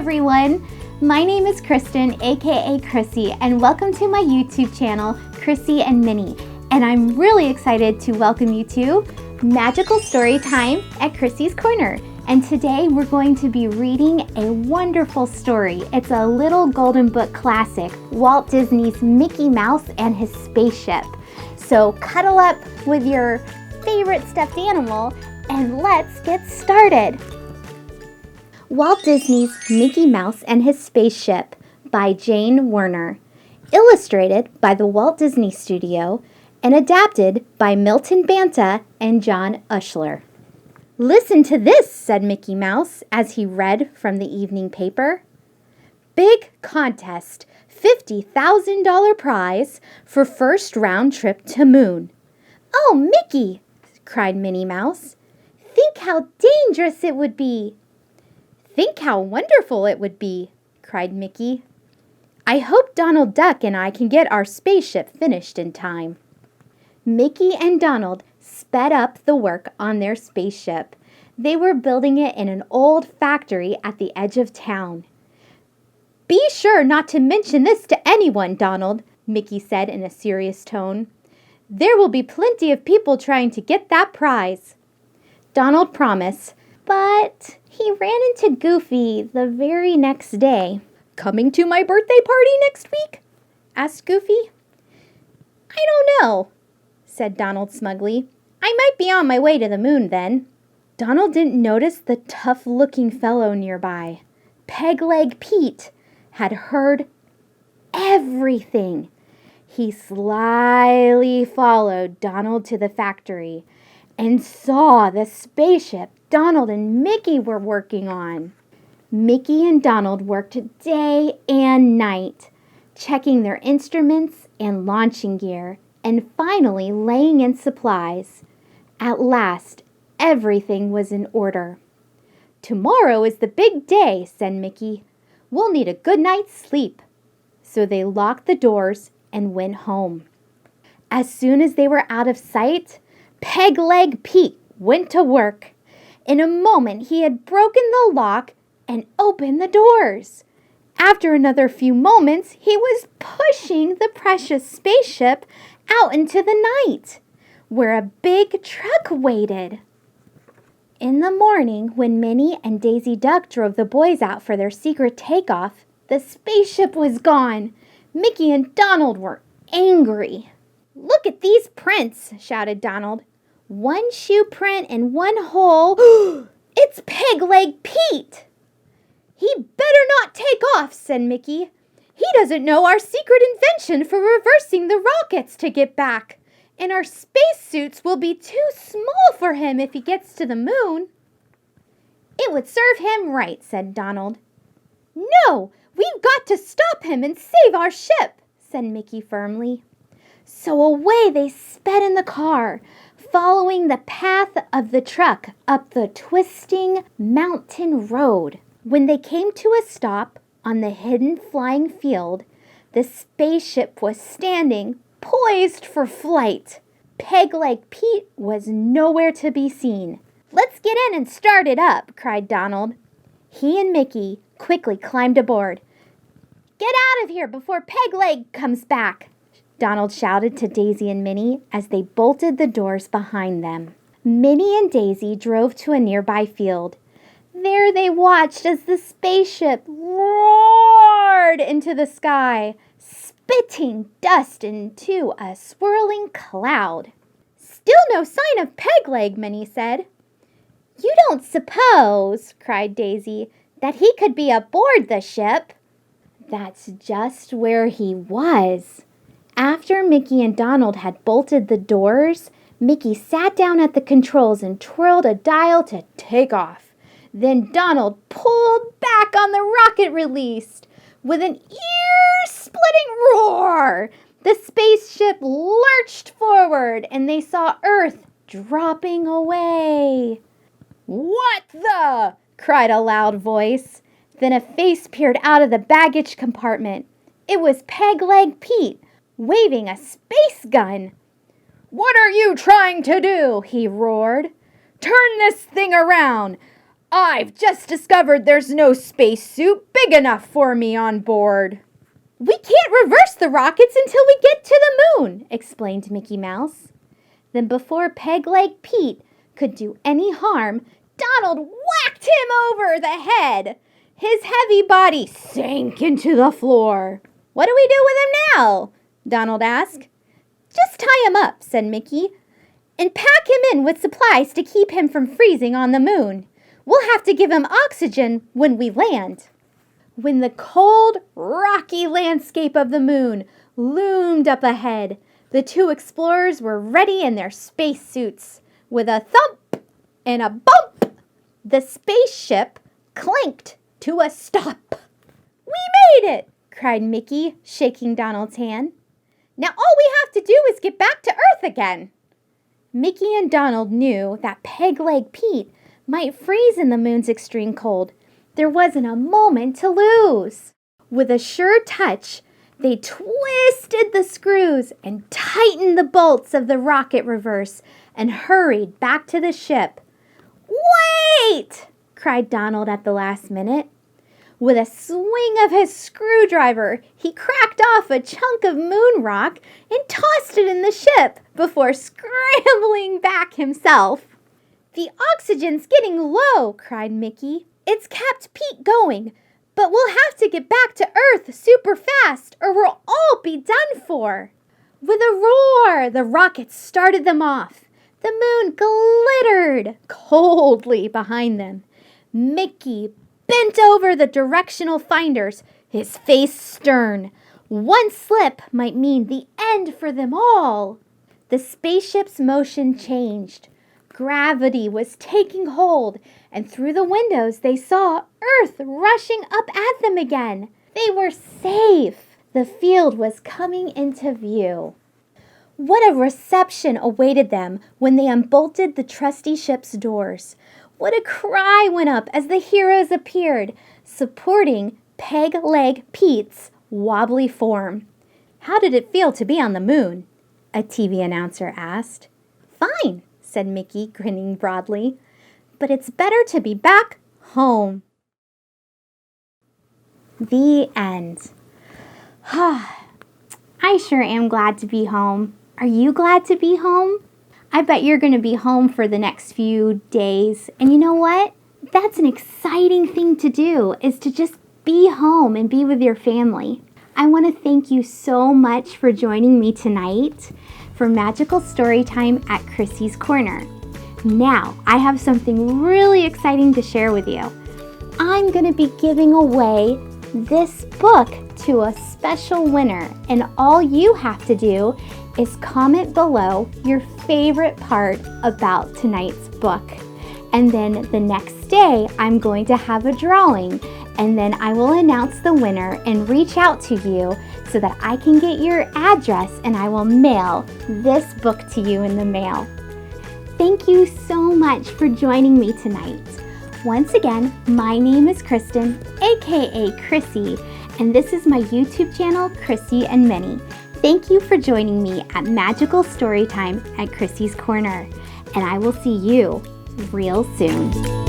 everyone! My name is Kristen, aka Krissy, and welcome to my YouTube channel, Krissy and Minnie. And I'm really excited to welcome you to Magical Story Time at Krissy's Corner. And today we're going to be reading a wonderful story. It's a little golden book classic, Walt Disney's Mickey Mouse and His Spaceship. So cuddle up with your favorite stuffed animal and let's get started. Walt Disney's Mickey Mouse and His Spaceship by Jane Werner. Illustrated by the Walt Disney Studio and adapted by Milton, Banta and John Ushler. "Listen to this," said Mickey Mouse as he read from the evening paper. "Big contest, $50,000 prize for first round trip to moon." "Oh, Mickey," cried Minnie Mouse. "Think how dangerous it would be." "Think how wonderful it would be," cried Mickey. "I hope Donald Duck and I can get our spaceship finished in time." Mickey and Donald sped up the work on their spaceship. They were building it in an old factory at the edge of town. "Be sure not to mention this to anyone, Donald," Mickey said in a serious tone. "There will be plenty of people trying to get that prize." Donald promised, but he ran into Goofy the very next day. "Coming to my birthday party next week?" asked Goofy. "I don't know," said Donald smugly. "I might be on my way to the moon then." Donald didn't notice the tough-looking fellow nearby. Peg-Leg Pete had heard everything. He slyly followed Donald to the factory and saw the spaceship Donald and Mickey were working on. Mickey and Donald worked day and night, checking their instruments and launching gear, and finally laying in supplies. At last, everything was in order. "Tomorrow is the big day," said Mickey. "We'll need a good night's sleep." So they locked the doors and went home. As soon as they were out of sight, Peg-Leg Pete went to work. In a moment, he had broken the lock and opened the doors. After another few moments, he was pushing the precious spaceship out into the night, where a big truck waited. In the morning, when Minnie and Daisy Duck drove the boys out for their secret takeoff, the spaceship was gone. Mickey and Donald were angry. "Look at these prints," shouted Donald. "One shoe print and one hole." "It's Peg-Leg Pete!" "He better not take off," said Mickey. "He doesn't know our secret invention for reversing the rockets to get back. And our spacesuits will be too small for him if he gets to the moon." "It would serve him right," said Donald. "No, we've got to stop him and save our ship," said Mickey firmly. So away they sped in the car, following the path of the truck up the twisting mountain road. When they came to a stop on the hidden flying field, the spaceship was standing poised for flight. Peg-Leg Pete was nowhere to be seen. "Let's get in and start it up," cried Donald. He and Mickey quickly climbed aboard. "Get out of here before Peg-Leg comes back," Donald shouted to Daisy and Minnie as they bolted the doors behind them. Minnie and Daisy drove to a nearby field. There they watched as the spaceship roared into the sky, spitting dust into a swirling cloud. "Still no sign of Peg-Leg," Minnie said. "You don't suppose," cried Daisy, "that he could be aboard the ship?" That's just where he was. After Mickey and Donald had bolted the doors, Mickey sat down at the controls and twirled a dial to take off. Then Donald pulled back on the rocket release. With an ear-splitting roar, the spaceship lurched forward and they saw Earth dropping away. "What the?" cried a loud voice. Then a face peered out of the baggage compartment. It was Peg-Leg Pete, waving a space gun. "What are you trying to do?" he roared. "Turn this thing around. I've just discovered there's no spacesuit big enough for me on board. We can't reverse the rockets until we get to the moon, explained Mickey Mouse. Then before Peg-Leg Pete could do any harm, Donald whacked him over the head. His heavy body sank into the floor. What do we do with him now? Donald asked. Just tie him up, said Mickey, and pack him in with supplies to keep him from freezing on the moon. We'll have to give him oxygen when we land. When the cold, rocky landscape of the moon loomed up ahead, the two explorers were ready in their spacesuits. With a thump and a bump, the spaceship clanked to a stop. We made it, cried Mickey, shaking Donald's hand. Now all we have to do is get back to Earth again. Mickey and Donald knew that Peg-Leg Pete might freeze in the moon's extreme cold. There wasn't a moment to lose. With a sure touch, they twisted the screws and tightened the bolts of the rocket reverse and hurried back to the ship. Wait! Cried Donald at the last minute. With a swing of his screwdriver, he cracked off a chunk of moon rock and tossed it in the ship before scrambling back himself. The oxygen's getting low, cried Mickey. It's kept Pete going, but we'll have to get back to Earth super fast or we'll all be done for. With a roar, the rockets started them off. The moon glittered coldly behind them. Mickey bent over the directional finders, his face stern. One slip might mean the end for them all. The spaceship's motion changed. Gravity was taking hold, and through the windows they saw Earth rushing up at them again. They were safe. The field was coming into view. What a reception awaited them when they unbolted the trusty ship's doors. What a cry went up as the heroes appeared, supporting Peg-Leg Pete's wobbly form. How did it feel to be on the moon? A TV announcer asked. Fine, said Mickey, grinning broadly. But it's better to be back home. The end. I sure am glad to be home. Are you glad to be home? I bet you're going to be home for the next few days. And you know what? That's an exciting thing to do, is to just be home and be with your family. I want to thank you so much for joining me tonight for Magical Storytime at Krissy's Corner. Now, I have something really exciting to share with you. I'm going to be giving away this book to a special winner, and all you have to do is comment below your favorite part about tonight's book. And then the next day, I'm going to have a drawing, and then I will announce the winner and reach out to you so that I can get your address and I will mail this book to you in the mail. Thank you so much for joining me tonight. Once again, my name is Kristen, aka Krissy, and this is my YouTube channel, Krissy and Minnie. Thank you for joining me at Magical Storytime at Krissy's Corner, and I will see you real soon.